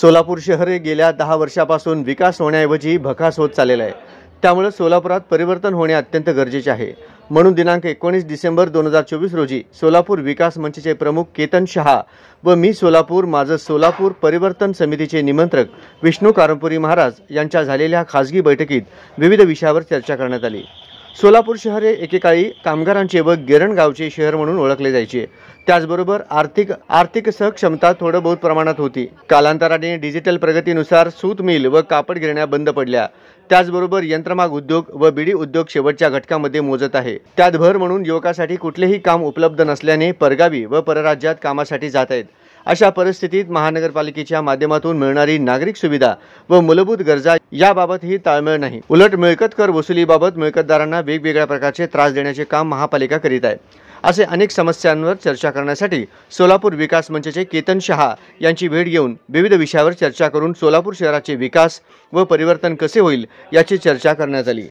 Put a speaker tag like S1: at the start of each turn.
S1: सोलापूर शहर हे गेल्या 10 वर्षापासून विकास होण्याऐवजी भकास होत चाललेलं आहे। त्यामुळे सोलापुरात परिवर्तन होणे अत्यंत गरजेचे आहे। म्हणून दिनांक 19 डिसेंबर 2024 रोजी सोलापूर विकास मंचचे प्रमुख केतन शहा व मी सोलापूर माझं सोलापूर परिवर्तन समितीचे निमंत्रक विष्णू कारंपुरी महाराज यांच्या झालेल्या खासगी बैठकीत विविध विषयावर चर्चा करण्यात आली। सोलापूर शहर हे एकेकाळी कामगारांचे व गिरण गावचे शहर म्हणून ओळखले जायचे। त्याचबरोबर आर्थिक सक्षमता थोडं बहुत प्रमाणात होती। कालांतराने डिजिटल प्रगतीनुसार सूत मिल व कापड गिरण्या बंद पडल्या। त्याचबरोबर यंत्रमाग उद्योग व बिडी उद्योग शेवटच्या घटकामध्ये मोजत आहे। त्यात भर म्हणून युवकासाठी कुठलेही काम उपलब्ध नसल्याने परगावी व परराज्यात कामासाठी जात आहेत। अशा परिस्थितीत महानगरपालिकेच्या माध्यमातून मिळणारी नागरिक सुविधा व मूलभूत गरजा याबाबतही ताळमेळ नाही। उलट मिळकत कर वसुलीबाबत मिळकतदारांना वेगवेगळ्या प्रकारचे त्रास देण्याचे काम महापालिका करीत आहे। असे अनेक समस्यांवर चर्चा करण्यासाठी सोलापूर विकास मंचचे केतन शहा यांची भेट घेऊन विविध विषयावर चर्चा करून सोलापूर शहराचे विकास व परिवर्तन कसे होईल याची चर्चा करण्यात आली।